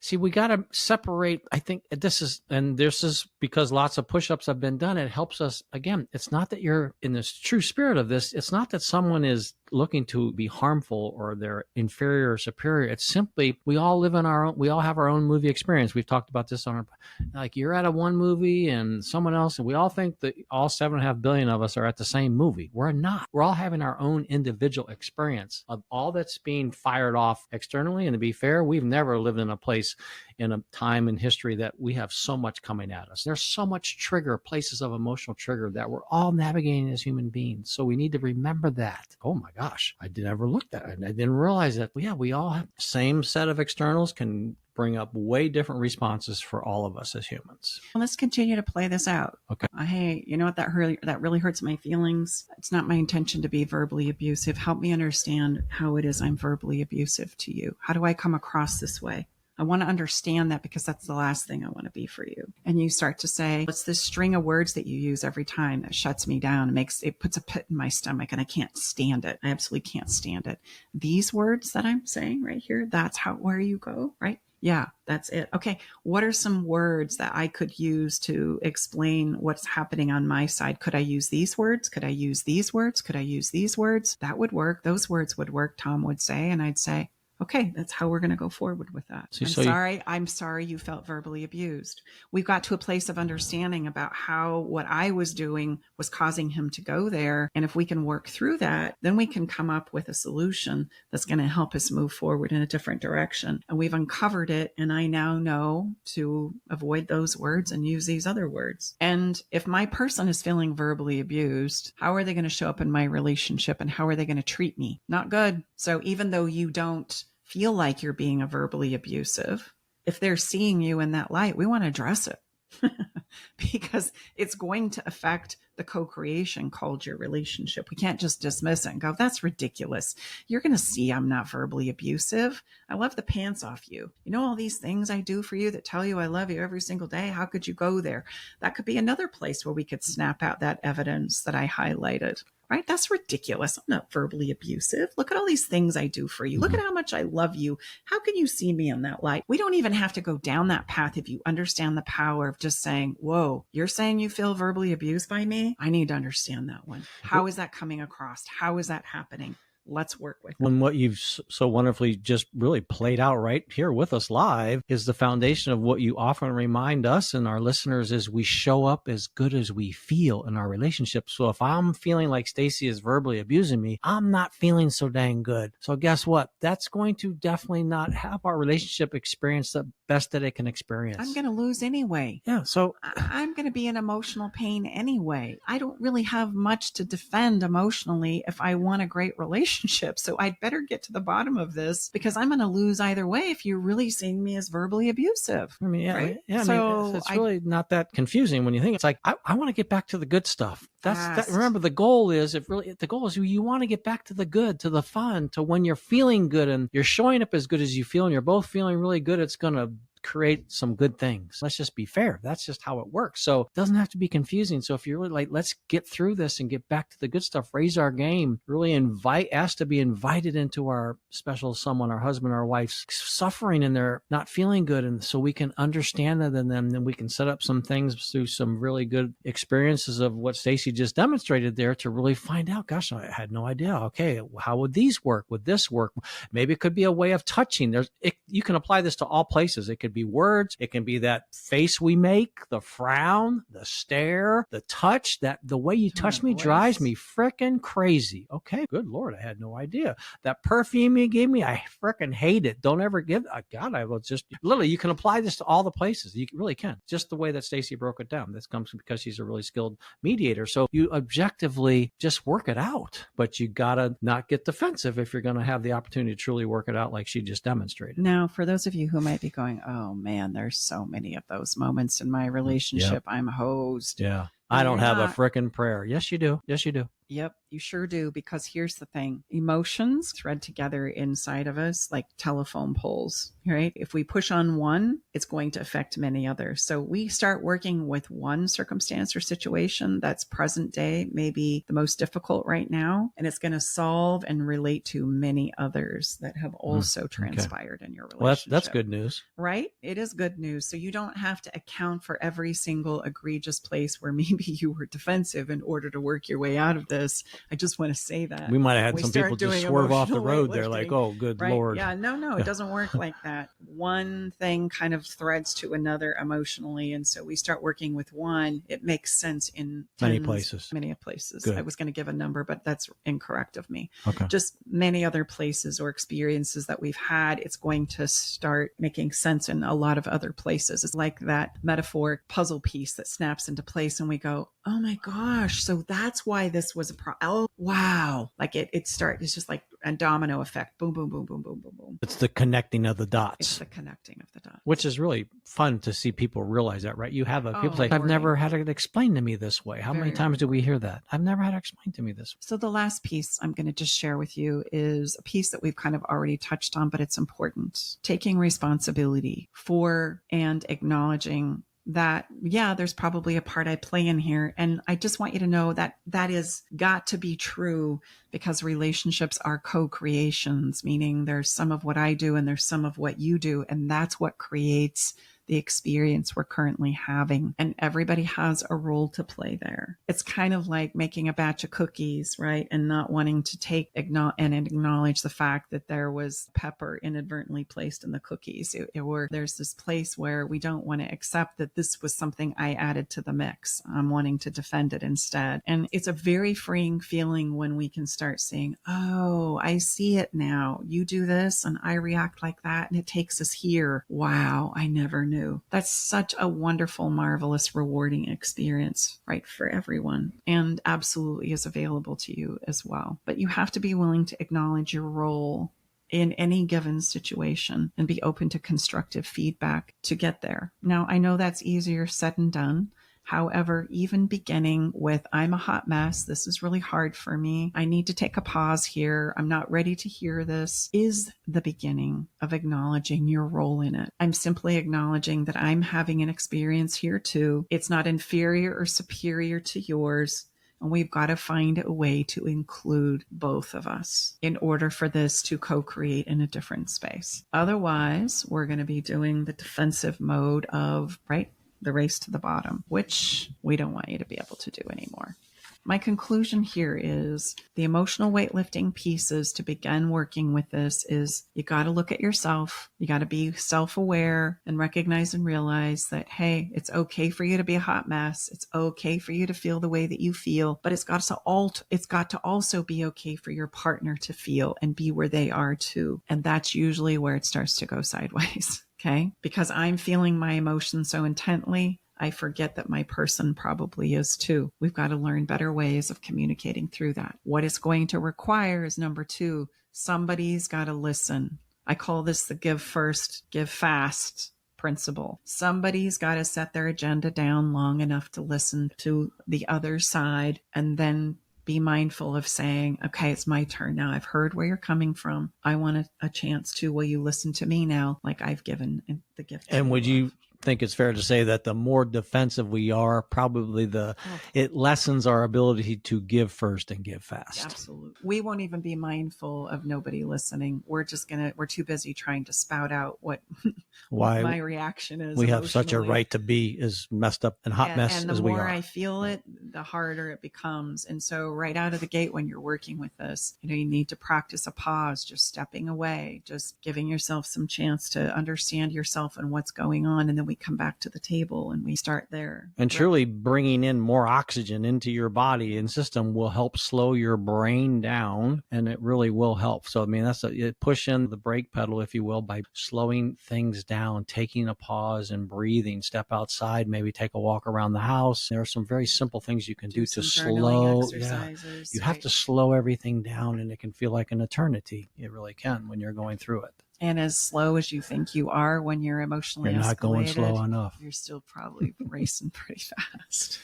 see, we got to separate. I think this is because lots of push-ups have been done. It helps us. Again, it's not that you're in this true spirit of this. It's not that someone is looking to be harmful or they're inferior or superior. It's simply, we all live in our own, we all have our own movie experience. We've talked about this on our, like you're at one movie and someone else, and we all think that all 7.5 billion of us are at the same movie. We're not. We're all having our own individual experience of all that's being fired off externally. And to be fair, we've never lived in a place in a time in history that we have so much coming at us. There's so much places of emotional trigger that we're all navigating as human beings. So we need to remember that. Oh my gosh, I never looked at it. I didn't realize that. Yeah, we all have the same set of externals can bring up way different responses for all of us as humans. Well, let's continue to play this out. Okay. Hey, you know what? That really hurts my feelings. It's not my intention to be verbally abusive. Help me understand how it is I'm verbally abusive to you. How do I come across this way? I want to understand that because that's the last thing I want to be for you. And you start to say, what's this string of words that you use every time that shuts me down? It puts a pit in my stomach and I can't stand it. I absolutely can't stand it. These words that I'm saying right here, that's where you go, right? Yeah, that's it. Okay. What are some words that I could use to explain what's happening on my side? Could I use these words? Could I use these words? Could I use these words? That would work. Those words would work, Tom would say. And I'd say, okay, that's how we're going to go forward with that. I'm sorry you felt verbally abused. We've got to a place of understanding about how what I was doing was causing him to go there. And if we can work through that, then we can come up with a solution that's going to help us move forward in a different direction. And we've uncovered it. And I now know to avoid those words and use these other words. And if my person is feeling verbally abused, how are they going to show up in my relationship and how are they going to treat me? Not good. So even though you don't feel like you're being a verbally abusive, if they're seeing you in that light, we want to address it because it's going to affect the co-creation called your relationship. We can't just dismiss it and go, that's ridiculous. You're going to see I'm not verbally abusive. I love the pants off you. You know, all these things I do for you that tell you I love you every single day. How could you go there? That could be another place where we could snap out that evidence that I highlighted. right? That's ridiculous. I'm not verbally abusive. Look at all these things I do for you. Look at how much I love you. How can you see me in that light? We don't even have to go down that path if you understand the power of just saying, whoa, you're saying you feel verbally abused by me? I need to understand that one. How is that coming across? How is that happening? Let's work with it. When what you've so wonderfully just really played out right here with us live is the foundation of what you often remind us and our listeners is we show up as good as we feel in our relationship. So if I'm feeling like Staci is verbally abusing me, I'm not feeling so dang good. So guess what? That's going to definitely not have our relationship experience the best that it can experience. I'm going to lose anyway. Yeah. So I'm going to be in emotional pain anyway. I don't really have much to defend emotionally if I want a great relationship. So I'd better get to the bottom of this because I'm going to lose either way if you're really seeing me as verbally abusive. I mean, yeah, right? yeah. So I mean, it's really not that confusing when you think it's like, I want to get back to the good stuff. Remember, the goal is you want to get back to the good, to the fun, to when you're feeling good and you're showing up as good as you feel and you're both feeling really good. It's going to create some good things. Let's just be fair. That's just how it works. So it doesn't have to be confusing. So if you're really like, let's get through this and get back to the good stuff, raise our game, really ask to be invited into our special someone, our husband, our wife's suffering and they're not feeling good. And so we can understand that and then we can set up some things through some really good experiences of what Staci just demonstrated there to really find out, gosh, I had no idea. Okay, how would these work? Would this work? Maybe it could be a way of touching. You can apply this to all places. It could be words. It can be that face we make, the frown, the stare, the touch, that the way you touch me drives me freaking crazy. Okay, good Lord. I had no idea. That perfume you gave me, I freaking hate it. Don't ever give, God, I will just, literally, you can apply this to all the places. You really can. Just the way that Staci broke it down. This comes because she's a really skilled mediator. So you objectively just work it out, but you got to not get defensive if you're going to have the opportunity to truly work it out like she just demonstrated. Now, for those of you who might be going, oh man, there's so many of those moments in my relationship. Yep. I'm hosed. Yeah. I don't have a frickin' prayer. Yes, you do. Yes, you do. Yep, you sure do. Because here's the thing. Emotions thread together inside of us like telephone poles, right? If we push on one, it's going to affect many others. So we start working with one circumstance or situation that's present day, maybe the most difficult right now, and it's going to solve and relate to many others that have also transpired in your relationship. Well, that's good news. Right? It is good news. So you don't have to account for every single egregious place where maybe you were defensive in order to work your way out of this. I just want to say that. We might have had some people just swerve off the road there like, oh, good Lord. Yeah, no, it doesn't work like that. One thing kind of threads to another emotionally. And so we start working with one. It makes sense in many places. Good. I was going to give a number, but that's incorrect of me. Okay. Just many other places or experiences that we've had. It's going to start making sense in a lot of other places. It's like that metaphoric puzzle piece that snaps into place and we go, oh my gosh, so that's why this was a problem. Oh, wow. Like it's just like a domino effect. Boom, boom, boom, boom, boom, boom, boom. It's the connecting of the dots. It's the connecting of the dots. Which is really fun to see people realize that, right? You have people like, I've never had it explained to me this way. How many times do we hear that? I've never had it explained to me this way. So the last piece I'm going to just share with you is a piece that we've kind of already touched on, but it's important. Taking responsibility for and acknowledging that, yeah, there's probably a part I play in here. And I just want you to know that that is got to be true because relationships are co-creations, meaning there's some of what I do and there's some of what you do. And that's what creates the experience we're currently having. And everybody has a role to play there. It's kind of like making a batch of cookies, right? And not wanting to acknowledge the fact that there was pepper inadvertently placed in the cookies. Or there's this place where we don't want to accept that this was something I added to the mix. I'm wanting to defend it instead. And it's a very freeing feeling when we can start saying, oh, I see it now. You do this and I react like that. And it takes us here. Wow, I never knew. That's such a wonderful, marvelous, rewarding experience, right, for everyone, and absolutely is available to you as well. But you have to be willing to acknowledge your role in any given situation and be open to constructive feedback to get there. Now, I know that's easier said than done. However, even beginning with, I'm a hot mess, this is really hard for me, I need to take a pause here, I'm not ready to hear this, is the beginning of acknowledging your role in it. I'm simply acknowledging that I'm having an experience here too. It's not inferior or superior to yours. And we've got to find a way to include both of us in order for this to co-create in a different space. Otherwise, we're going to be doing the defensive mode of, right, the race to the bottom, which we don't want you to be able to do anymore. My conclusion here is the emotional weightlifting pieces to begin working with this is you got to look at yourself. You got to be self-aware and recognize and realize that, hey, it's okay for you to be a hot mess. It's okay for you to feel the way that you feel, but it's got to also be okay for your partner to feel and be where they are too. And that's usually where it starts to go sideways. Okay. Because I'm feeling my emotions so intently, I forget that my person probably is too. We've got to learn better ways of communicating through that. What it's going to require is number 2, somebody's got to listen. I call this the give first, give fast principle. Somebody's got to set their agenda down long enough to listen to the other side and then be mindful of saying, okay, it's my turn now. I've heard where you're coming from. I want a chance to, will you listen to me now like I've given the gift? And would you think it's fair to say that the more defensive we are, probably it lessens our ability to give first and give fast? Absolutely. We won't even be mindful of nobody listening. We're too busy trying to spout out what my reaction is. We have such a right to be as messed up and hot mess as we are. And the more I feel it, the harder it becomes. And so right out of the gate, when you're working with this, you need to practice a pause, just stepping away, just giving yourself some chance to understand yourself and what's going on. And then we come back to the table and we start there. And truly bringing in more oxygen into your body and system will help slow your brain down, and it really will help. So, I mean, push in the brake pedal, if you will, by slowing things down, taking a pause and breathing, step outside, maybe take a walk around the house. There are some very simple things you can do to slow. You have to slow everything down, and it can feel like an eternity. It really can when you're going through it. And as slow as you think you are when you're emotionally you're not going slow enough. You're still probably racing pretty fast.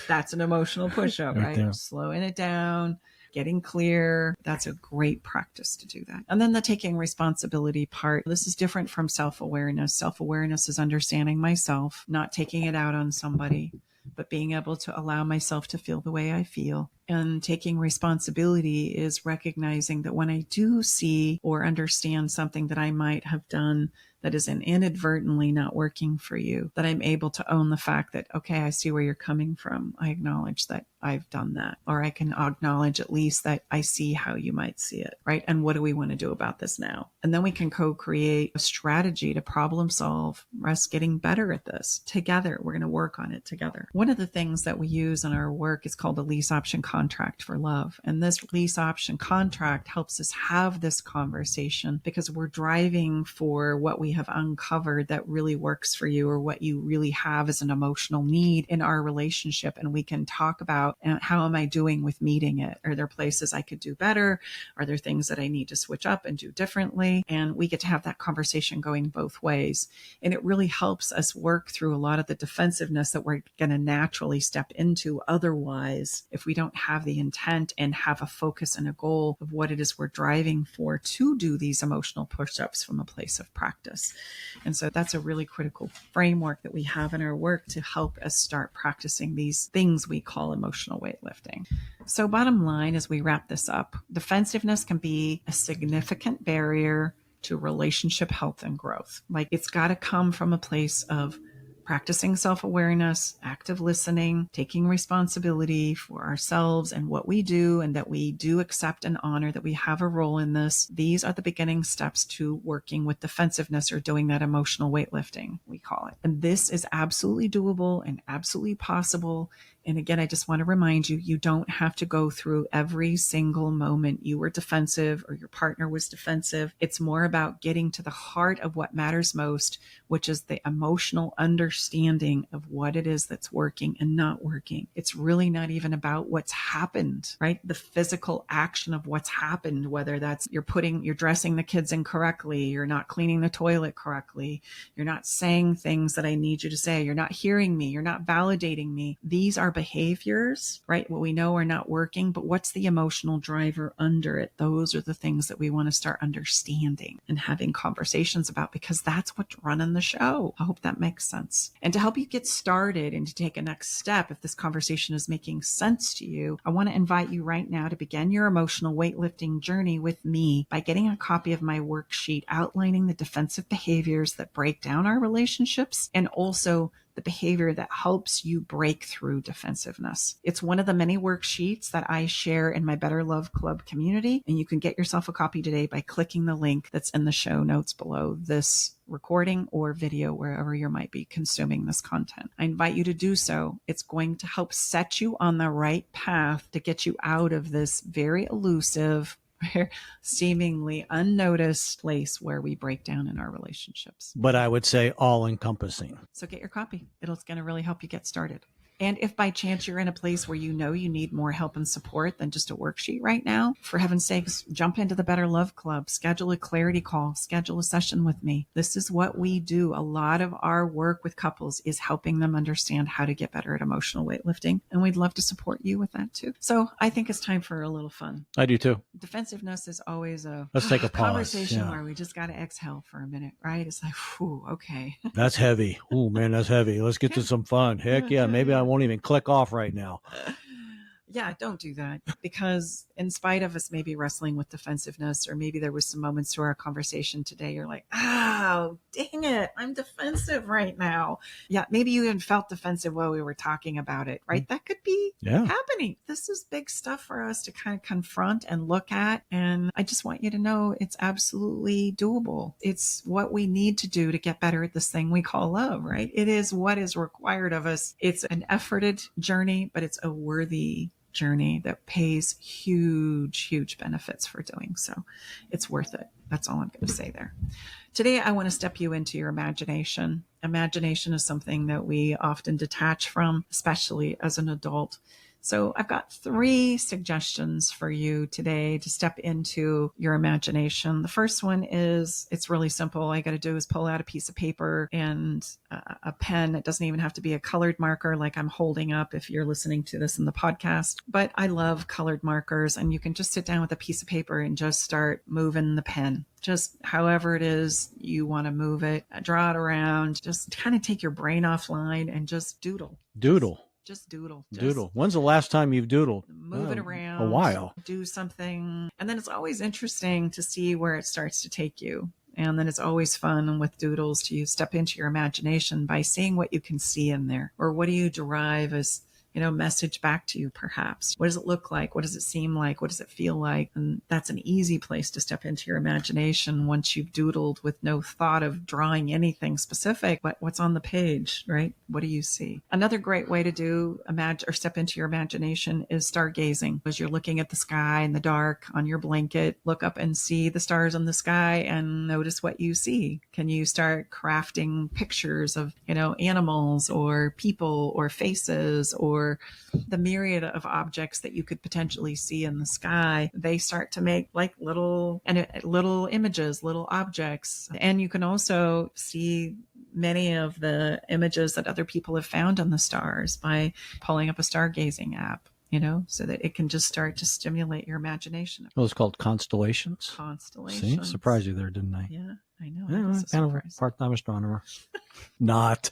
That's an emotional push-up, right? There. Slowing it down, getting clear. That's a great practice to do that. And then the taking responsibility part. This is different from self-awareness. Self-awareness is understanding myself, not taking it out on somebody, but being able to allow myself to feel the way I feel. And taking responsibility is recognizing that when I do see or understand something that I might have done that is inadvertently not working for you, that I'm able to own the fact that, okay, I see where you're coming from. I acknowledge that I've done that, or I can acknowledge at least that I see how you might see it, right? And what do we want to do about this now? And then we can co-create a strategy to problem solve, us getting better at this together. We're going to work on it together. One of the things that we use in our work is called a lease option contract for love. And this lease option contract helps us have this conversation because we're driving for what we have uncovered that really works for you, or what you really have as an emotional need in our relationship. And we can talk about, how am I doing with meeting it? Are there places I could do better? Are there things that I need to switch up and do differently? And we get to have that conversation going both ways. And it really helps us work through a lot of the defensiveness that we're going to naturally step into otherwise if we don't have the intent and have a focus and a goal of what it is we're driving for to do these emotional push-ups from a place of practice. And so that's a really critical framework that we have in our work to help us start practicing these things we call emotional weightlifting. So bottom line, as we wrap this up, defensiveness can be a significant barrier to relationship health and growth. Like, it's got to come from a place of practicing self-awareness, active listening, taking responsibility for ourselves and what we do, and that we do accept and honor that we have a role in this. These are the beginning steps to working with defensiveness, or doing that emotional weightlifting, we call it. And this is absolutely doable and absolutely possible. And again, I just want to remind you, you don't have to go through every single moment you were defensive or your partner was defensive. It's more about getting to the heart of what matters most, which is the emotional understanding of what it is that's working and not working. It's really not even about what's happened, right? The physical action of what's happened, whether that's you're dressing the kids incorrectly, you're not cleaning the toilet correctly, you're not saying things that I need you to say, you're not hearing me, you're not validating me. These are behaviors, right? What we know are not working, but what's the emotional driver under it? Those are the things that we want to start understanding and having conversations about, because that's what's running the show. I hope that makes sense. And to help you get started and to take a next step, if this conversation is making sense to you, I want to invite you right now to begin your emotional weightlifting journey with me by getting a copy of my worksheet outlining the defensive behaviors that break down our relationships, and also the behavior that helps you break through defensiveness. It's one of the many worksheets that I share in my Better Love Club community, and you can get yourself a copy today by clicking the link that's in the show notes below this recording or video, wherever you might be consuming this content. I invite you to do so. It's going to help set you on the right path to get you out of this very elusive, seemingly unnoticed place where we break down in our relationships. But I would say all encompassing. So get your copy. It's going to really help you get started. And if by chance you're in a place where you know you need more help and support than just a worksheet right now, for heaven's sakes, jump into the Better Love Club, schedule a clarity call, schedule a session with me. This is what we do. A lot of our work with couples is helping them understand how to get better at emotional weightlifting. And we'd love to support you with that too. So I think it's time for a little fun. I do too. Defensiveness is always a Let's take a pause. Conversation where we just got to exhale for a minute, right? It's like, whew, okay. That's heavy. Oh man, that's heavy. Let's get to some fun. Heck yeah. Maybe I won't even click off right now. Yeah, don't do that, because in spite of us maybe wrestling with defensiveness, or maybe there was some moments through our conversation today, you're like, oh, dang it, I'm defensive right now. Yeah, maybe you even felt defensive while we were talking about it, right? That could be happening. This is big stuff for us to kind of confront and look at. And I just want you to know it's absolutely doable. It's what we need to do to get better at this thing we call love, right? It is what is required of us. It's an efforted journey, but it's a worthy journey that pays huge benefits for doing so. It's worth it. That's all I'm going to say there. Today, I want to step you into your imagination. Imagination is something that we often detach from, especially as an adult. So I've got 3 suggestions for you today to step into your imagination. The first one is, it's really simple. All you got to do is pull out a piece of paper and a pen. It doesn't even have to be a colored marker like I'm holding up if you're listening to this in the podcast. But I love colored markers, and you can just sit down with a piece of paper and just start moving the pen. Just however it is you want to move it, draw it around, just kind of take your brain offline and just doodle. Just doodle. Doodle. When's the last time you've doodled? Move it around. A while. Do something. And then it's always interesting to see where it starts to take you. And then it's always fun with doodles to step into your imagination by seeing what you can see in there. Or what do you derive as, message back to you, perhaps? What does it look like? What does it seem like? What does it feel like? And that's an easy place to step into your imagination once you've doodled with no thought of drawing anything specific, but what's on the page, right? What do you see? Another great way to do or step into your imagination is stargazing. As you're looking at the sky in the dark on your blanket, look up and see the stars in the sky and notice what you see. Can you start crafting pictures of, animals or people or faces or the myriad of objects that you could potentially see in the sky? They start to make like little images, little objects. And you can also see many of the images that other people have found on the stars by pulling up a stargazing app, so that it can just start to stimulate your imagination. Well, it's called constellations. See, surprised you there, didn't I? Yeah, I know. Yeah, kind of a part-time astronomer. Not.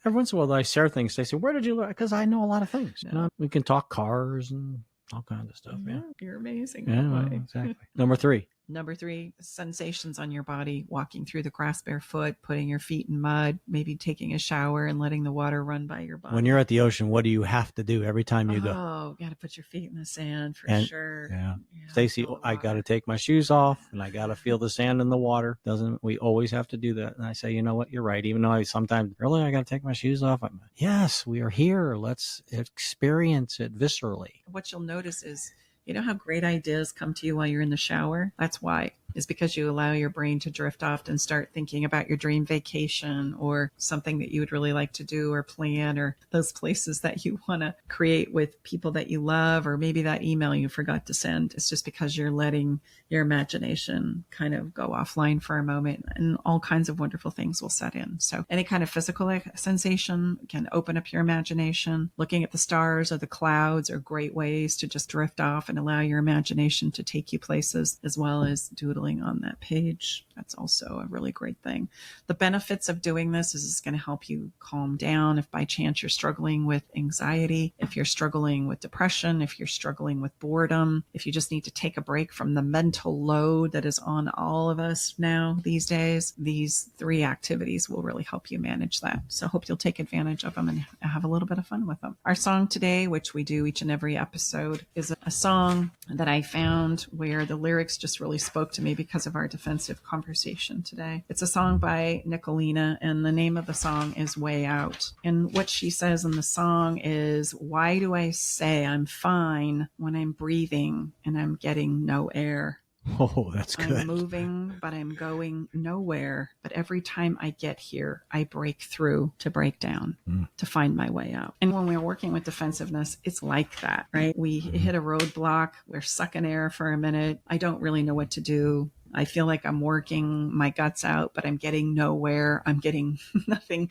Every once in a while, I share things. They say, where did you learn? Because I know a lot of things. No. We can talk cars and all kinds of stuff. Yeah. You're amazing. Yeah, well, exactly. Number 3, Number 3, sensations on your body, walking through the grass barefoot, putting your feet in mud, maybe taking a shower and letting the water run by your body. When you're at the ocean, what do you have to do every time you go? Oh, got to put your feet in the sand for sure. Yeah. Staci, I got to take my shoes off and I got to feel the sand in the water. Doesn't we always have to do that? And I say, you know what? You're right. Even though I sometimes, really, I got to take my shoes off. Yes, we are here. Let's experience it viscerally. What you'll notice is You know how great ideas come to you while you're in the shower? That's why. Is because you allow your brain to drift off and start thinking about your dream vacation or something that you would really like to do or plan, or those places that you want to create with people that you love, or maybe that email you forgot to send. It's just because you're letting your imagination kind of go offline for a moment, and all kinds of wonderful things will set in. So any kind of physical sensation can open up your imagination. Looking at the stars or the clouds are great ways to just drift off and allow your imagination to take you places, as well as doodling on that page. That's also a really great thing. The benefits of doing this is it's going to help you calm down. If by chance you're struggling with anxiety, if you're struggling with depression, if you're struggling with boredom, if you just need to take a break from the mental load that is on all of us now these days, these 3 activities will really help you manage that. So I hope you'll take advantage of them and have a little bit of fun with them. Our song today, which we do each and every episode, is a song that I found where the lyrics just really spoke to me because of our defensive conversation today. It's a song by Nicolina, and the name of the song is Way Out. And what she says in the song is, why do I say I'm fine when I'm breathing and I'm getting no air? Oh, that's good. I'm moving, but I'm going nowhere. But every time I get here, I break through to break down, to find my way out. And when we're working with defensiveness, it's like that, right? We hit a roadblock. We're sucking air for a minute. I don't really know what to do. I feel like I'm working my guts out, but I'm getting nowhere. I'm getting nothing.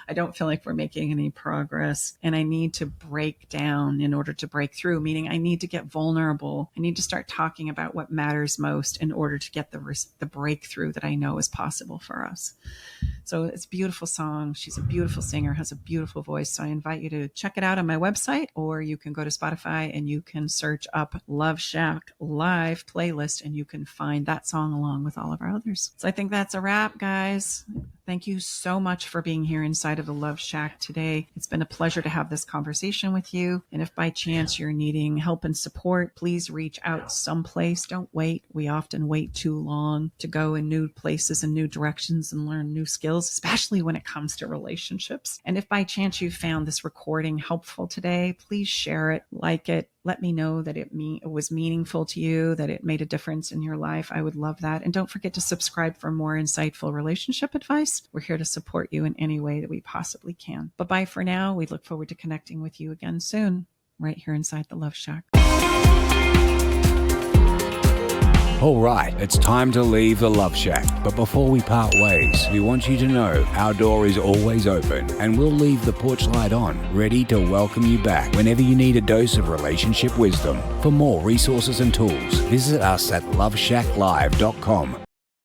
I don't feel like we're making any progress. And I need to break down in order to break through, meaning I need to get vulnerable. I need to start talking about what matters most in order to get the breakthrough that I know is possible for us. So it's a beautiful song. She's a beautiful singer, has a beautiful voice. So I invite you to check it out on my website, or you can go to Spotify and you can search up Love Shack Live playlist, and you can find that song along with all of our others. So I think that's a wrap, guys. Thank you so much for being here inside of the Love Shack today. It's been a pleasure to have this conversation with you. And if by chance you're needing help and support, please reach out someplace. Don't wait. We often wait too long to go in new places and new directions and learn new skills, especially when it comes to relationships. And if by chance you found this recording helpful today, please share it, like it. Let me know that it was meaningful to you, that it made a difference in your life. I would love that. And don't forget to subscribe for more insightful relationship advice. We're here to support you in any way that we possibly can. Bye-bye for now. We look forward to connecting with you again soon, right here inside the Love Shack. All right, it's time to leave the Love Shack. But before we part ways, we want you to know our door is always open, and we'll leave the porch light on, ready to welcome you back whenever you need a dose of relationship wisdom. For more resources and tools, visit us at loveshacklive.com.